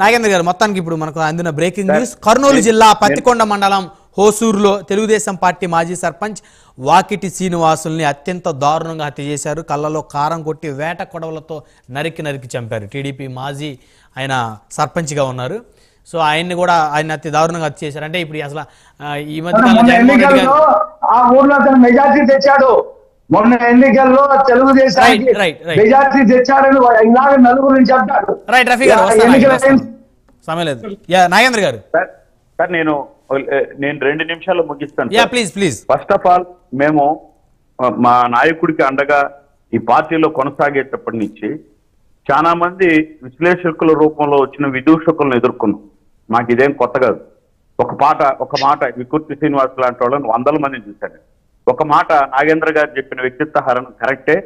నాగేంద్ర గారు మొత్తానికి ఇప్పుడు మనకు అందిన బ్రేకింగ్ న్యూస్. కర్నూలు జిల్లా పత్తికొండ మండలం హోసూరులో తెలుగుదేశం పార్టీ మాజీ సర్పంచ్ వాకిటి శ్రీనివాసుల్ని అత్యంత దారుణంగా హత్య చేశారు. కళ్ళలో కారం కొట్టి వేట కొడవలతో నరికి చంపారు. టీడీపీ మాజీ ఆయన సర్పంచ్గా ఉన్నారు. సో ఆయన్ని కూడా ఆయన అతి దారుణంగా హత్య చేశారు. అంటే ఇప్పుడు అసలు ఈ మధ్య మెజార్టీ తెచ్చాడు. మొన్న ఎన్నికల్లో తెలుగుదేశానికి మెజార్టీ తెచ్చాడని ఇలాగ నలుగురిని చెప్తాడు. రైట్ రఫీ గారు సమయం లేదు. నాగేంద్ర గారు సార్ నేను 2 నిమిషాలు ముగిస్తాను. ప్లీజ్. ఫస్ట్ ఆఫ్ ఆల్ మేము మా నాయకుడికి అండగా ఈ పార్టీలో కొనసాగేటప్పటి నుంచి చాలా మంది విశ్లేషకుల రూపంలో వచ్చిన విదూషకులను ఎదుర్కొన్నాం. మాకు ఇదేం కొత్త కాదు. ఒక మాట వికృతి శ్రీనివాస్ లాంటి వాళ్ళని 100 మందిని చూశాను. ఒక మాట నాగేంద్ర గారు చెప్పిన వ్యక్తిత్వ హరణం కరెక్టే,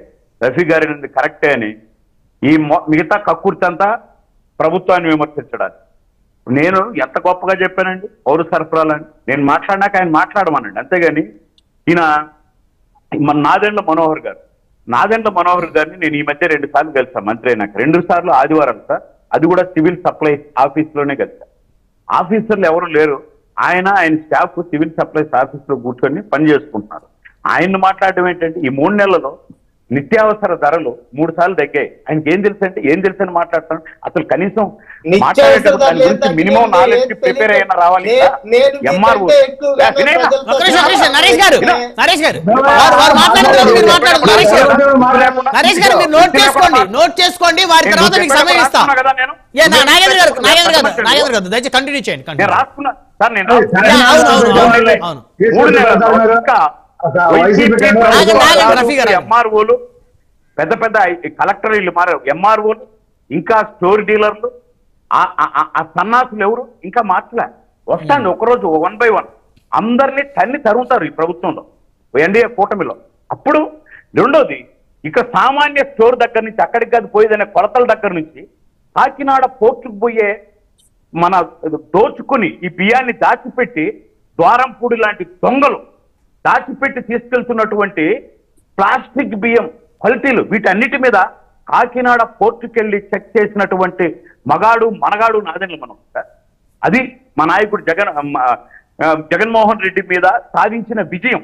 రఫీ గారి కరెక్టే అని ఈ మిగతా కక్కుర్తంతా ప్రభుత్వాన్ని విమర్శించడానికి. నేను ఎంత గొప్పగా చెప్పానండి పౌర సరఫరాలని. నేను మాట్లాడినాక ఆయన మాట్లాడమనండి, అంతేగాని ఈయన మన నాదెండ్ల మనోహర్ గారిని నేను ఈ మధ్య 2 సార్లు కలిసాను. మంత్రి అయినాక 2 సార్లు ఆదివారం సార్, అది కూడా సివిల్ సప్లైస్ ఆఫీస్లోనే కలిసాను. ఆఫీసర్లు ఎవరు లేరు, ఆయన స్టాఫ్ సివిల్ సప్లైస్ ఆఫీస్లో కూర్చొని పని చేసుకుంటున్నారు. ఆయన్ని మాట్లాడడం ఏంటంటే ఈ 3 నెలల్లో నిత్యావసర ధరలు 3 సార్లు తగ్గాయి. ఆయనకి ఏం తెలుసని మాట్లాడతాను. అసలు కనీసం మినిమం నాలెడ్జ్ ప్రిపేర్ అయినా రావాలి. ఎంఆర్ఓ నోట్ చేసుకోండి, వారి తర్వాత మీకు సమయం ఇస్తాను కదా. నేను కంటిన్యూ చేయండి. నేను రాసుకున్నా సార్. నేను ఎంఆర్ఓలు పెద్ద కలెక్టర్లు మారారు. ఎంఆర్ఓలు ఇంకా స్టోర్ డీలర్లు ఆ సన్నాసులు ఎవరు ఇంకా మార్చలే. వస్తాండి ఒకరోజు 1 by 1 అందరినీ తరుగుతారు ఈ ప్రభుత్వంలో, ఎన్డీఏ కూటమిలో. అప్పుడు రెండోది ఇక సామాన్య స్టోర్ దగ్గర నుంచి అక్కడికి కాదు పోయేదనే కొలతల దగ్గర నుంచి కాకినాడ పోర్టుకు పోయే మన దోచుకుని ఈ బియ్యాన్ని దాచిపెట్టి ద్వారంపూడి లాంటి దొంగలు దాచిపెట్టి తీసుకెళ్తున్నటువంటి ప్లాస్టిక్ బియ్యం క్వాలిటీలు వీటన్నిటి మీద కాకినాడ పోర్టుకెళ్ళి చెక్ చేసినటువంటి మనగాడు నాదెండ్ల మనం సార్. అది మా నాయకుడు జగన్మోహన్ రెడ్డి మీద సాధించిన విజయం.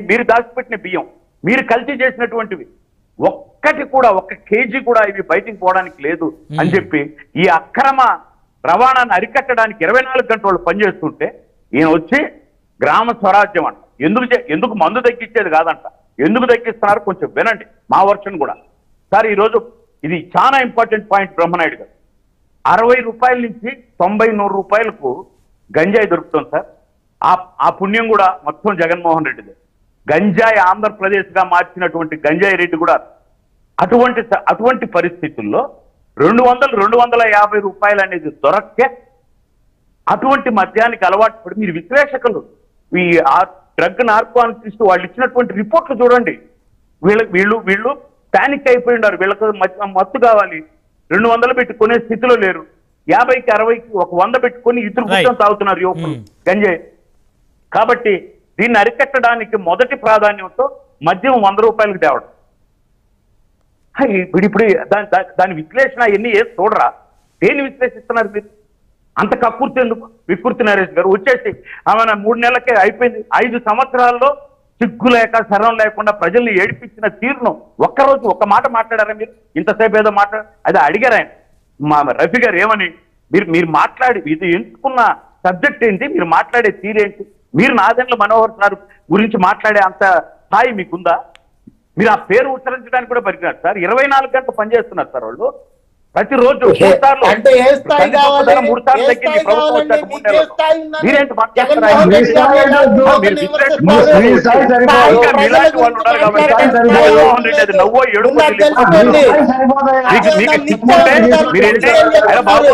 మీరు దాచిపెట్టిన బియ్యం, మీరు కల్తీ చేసినటువంటివి ఒక్క కేజీ కూడా ఇవి బయటికి పోవడానికి లేదు అని చెప్పి ఈ అక్రమ రవాణాన్ని అరికట్టడానికి 24 గంటలు పనిచేస్తుంటే ఈయన వచ్చి గ్రామ స్వరాజ్యం అంట. ఎందుకు మందు తగ్గించేది కాదంట. ఎందుకు తగ్గిస్తున్నారు కొంచెం వినండి మా వర్షన్ కూడా. సార్ ఈరోజు ఇది చాలా ఇంపార్టెంట్ పాయింట్ బ్రహ్మనాయుడు గారు. 60 రూపాయల నుంచి 90-100 రూపాయలకు గంజాయి దొరుకుతుంది సార్. ఆ పుణ్యం కూడా మొత్తం జగన్మోహన్ రెడ్డిదే. గంజాయి ఆంధ్రప్రదేశ్గా మార్చినటువంటి గంజాయి రెడ్డి కూడా. అటువంటి పరిస్థితుల్లో 200-250 రూపాయలు అనేది దొరక్కే అటువంటి మద్యానికి అలవాటు పడి మీరు విశ్లేషకులు ఈ డ్రగ్ నార్కోటిక్స్ వాళ్ళు ఇచ్చినటువంటి రిపోర్ట్లు చూడండి. వీళ్ళు పానిక్ అయిపోయి ఉన్నారు. వీళ్ళకు మత్తు కావాలి, 200 పెట్టుకునే స్థితిలో లేరు. 50కి 60కి 100 పెట్టుకొని ఇద్దరు కూర్చొని తాగుతున్నారు యువకులు గంజాయి. కాబట్టి దీన్ని అరికట్టడానికి మొదటి ప్రాధాన్యంతో మద్యం 100 రూపాయలకు తేవడం. ఇప్పుడు దాని విశ్లేషణ ఎన్ని చూడరా? దేన్ని విశ్లేషిస్తున్నారు మీరు? అంత కక్కుర్తి ఎందుకు? వికృతి నరేష్ గారు వచ్చేసి ఆమె 3 నెలలకే అయిపోయింది. 5 సంవత్సరాల్లో సిగ్గు లేక శరం లేకుండా ప్రజల్ని ఏడిపించిన తీరును ఒక్కరోజు ఒక్క మాట మాట్లాడారా మీరు? ఇంతసేపు ఏదో అది అడిగారు ఆయన. మా రఫీ గారు ఏమని మీరు మాట్లాడి ఇది ఎంచుకున్న సబ్జెక్ట్ ఏంటి, మీరు మాట్లాడే తీరేంటి? మీరు నాదెండ్ల మనోహర్ సార్ గురించి మాట్లాడే అంత స్థాయి మీకుందా? మీరు ఆ పేరు ఉచ్చరించడానికి కూడా పనికిరారు సార్. 24 గంటలు పనిచేస్తున్నారు సార్ వాళ్ళు. ప్రతిరోజు 3 సార్లు తగ్గింది ప్రభుత్వం వచ్చాక 3 నెలలు. మీరేంటి మాట్లాడుతున్నారు? వాళ్ళు ఉన్నారు కాబట్టి జగన్మోహన్ రెడ్డి అది నవ్వో ఏడుపు మీరేంటి బాబు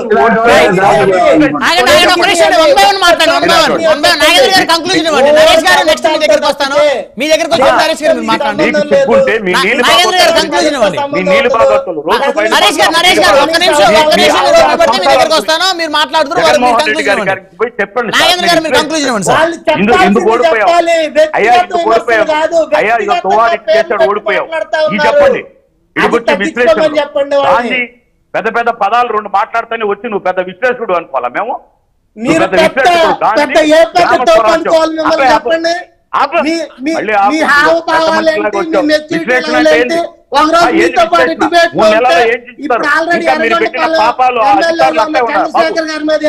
సిగ్గుంటే మీ నీళ్ళు బాగోతులు రోజు ఓడిపోయావు చెప్పండి. ఇది విశ్లేషణ పెద్ద పెద్ద పదాలు రెండు మాట్లాడితేనే వచ్చి నువ్వు పెద్ద విశ్లేషకుడు అనుకోవాలా మేము? మీరు పెద్ద ఏ పెద్ద తోపు అనుకోవాలి మిమ్మల్ని చెప్పండి. మీ హావభావాలేంటి, మీ మెచ్యూరిటీ ఒకరోజు మీతో పాటు డిబేట్ ఇప్పుడు ఆల్రెడీ చంద్రశేఖర్ గారి మీద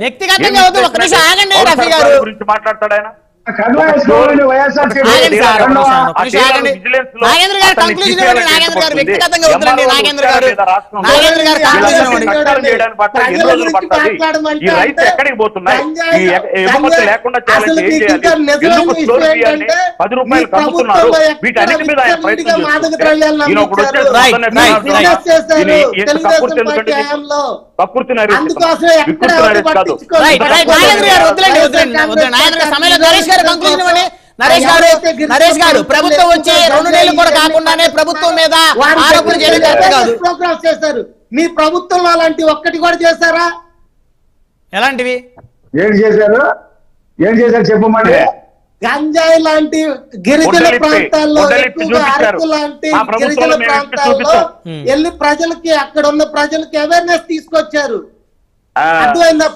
వ్యక్తిగతంగా ఒక నిమిషం ఆగండి రఫీ గారు గురించి మాట్లాడతాడు ఆయన. నాగేంద్ర గారు కంక్లూజన్ ఇవ్వండి. నాగేంద్ర గారు వ్యక్తిగతంగా వద్దండి. నాగేంద్ర గారు కంక్లూజన్ ఈ రైతు ఎక్కడికి పోతున్నాయి? ఈ ఎగుమతి లేకుండా చేయాలంటే ఏం చేయాలి? ఎందుకు స్టోర్ చేయాలి? 10 రూపాయలు కమ్ముతున్నారు. వీటన్నిటి మీద ఆయన ప్రయత్నం చేస్తున్నారు. ఈయన ఒకడు కక్కుర్తి నరేష్ గారు ప్రభుత్వం వచ్చి 2 నెలలు కూడా కాకుండానే ప్రభుత్వం మీద ఆరోపణ చేయడం కరెక్ట్ కాదు. ప్రోగ్రామ్స్ చేశారు. మీ ప్రభుత్వంలో అలాంటి ఒక్కటి కూడా చేశారా? ఎలాంటివి ఏం చేశారు చెప్పమంటే గంజాయి లాంటి గిరిజన ప్రాంతాల్లో ఎక్కువగా అరకు లాంటి గిరిజన ప్రాంతాల్లో వెళ్ళి ప్రజలకి అక్కడ ఉన్న ప్రజలకి అవేర్నెస్ తీసుకొచ్చారు. అర్థమైందా?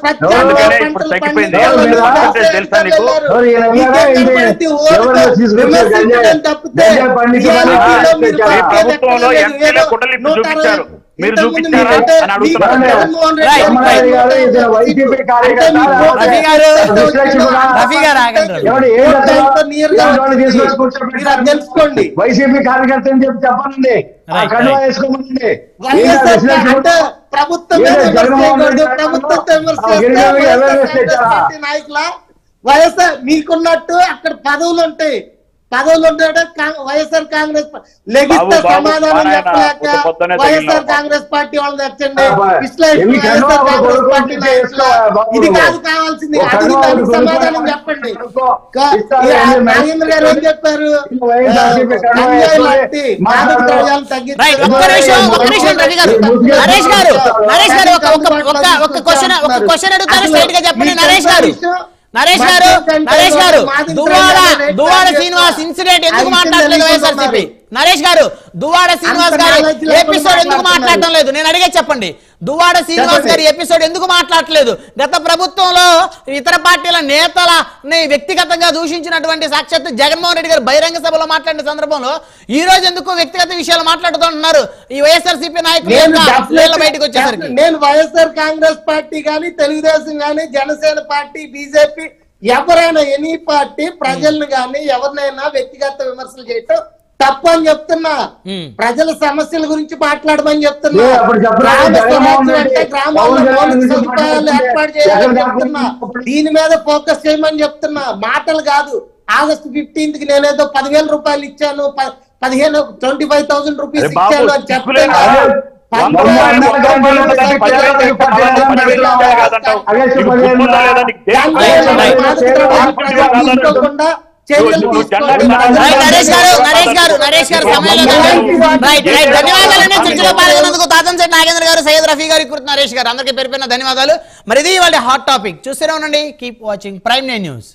మీరు చూపించారా అని అడుగుతున్నారు. వైసీపీ కార్యకర్త అని చెప్పి చెప్పనండి, కన్వా వేసుకోమనండి. నాయకుల వైఎస్ఆర్ మీకున్నట్టు అక్కడ పదవులు ఉంటాయి. వైఎస్ఆర్ కాంగ్రెస్ లెగిస్తే సమాధానం చెప్పలేక వైఎస్ఆర్ కాంగ్రెస్ పార్టీ వాళ్ళని తెచ్చండి. వైఎస్ఆర్ కాంగ్రెస్ పార్టీ ఇది కాదు కావాల్సింది, అది దానికి సమాధానం చెప్పండి. నాగేంద్ర గారు ఏం చెప్పారు? నరేష్ గారు దువ్వాడ శ్రీనివాస్ ఇన్సిడెంట్ ఎందుకు మాట్లాడలేదు వైఎస్ఆర్సీపీ? నరేష్ గారు దువ్వాడ శ్రీనివాస్ గారి ఎపిసోడ్ ఎందుకు మాట్లాడటం లేదు? నేను అడిగే చెప్పండి. దువ్వాడ శ్రీనివాస్ గారి ఎపిసోడ్ ఎందుకు మాట్లాడలేదు? గత ప్రభుత్వంలో ఇతర పార్టీల నేతలని వ్యక్తిగతంగా దూషించినటువంటి సాక్షాత్ జగన్మోహన్ రెడ్డి గారు బహిరంగ సభలో మాట్లాడిన సందర్భంలో ఈ రోజు ఎందుకు వ్యక్తిగత విషయాలు మాట్లాడుతున్నారు ఈ వైఎస్ఆర్సీపీ నాయకులు బయటకు వచ్చేసరికి? నేను వైఎస్ఆర్ కాంగ్రెస్ పార్టీ గాని, తెలుగుదేశం గాని, జనసేన పార్టీ, బీజేపీ ఎవరైనా ఎనీ పార్టీ ప్రజలను గాని ఎవరినైనా వ్యక్తిగత విమర్శలు చేయటం తప్పు అని చెప్తున్నా. ప్రజల సమస్యల గురించి మాట్లాడమని చెప్తున్నా. గ్రామాల్లో మౌలిక సదుపాయాలు ఏర్పాటు చేయాలని చెప్తున్నా. దీని మీద ఫోకస్ చేయమని చెప్తున్నా. మాటలు కాదు. ఆగస్టు 15th కి నేనేదో 10,000 రూపాయలు ఇచ్చాను, 25,000 రూపీస్ ఇచ్చాను అని చెప్తున్నా. నాగేంద్ర గారు, సయ్యద్ రఫీ గారు, నరేష్ గారు అందరికీ పేరు ధన్యవాదాలు. మరి ఇది వాళ్ళ హాట్ టాపిక్. చూస్తూనే ఉండండి. Keep watching Prime nine news.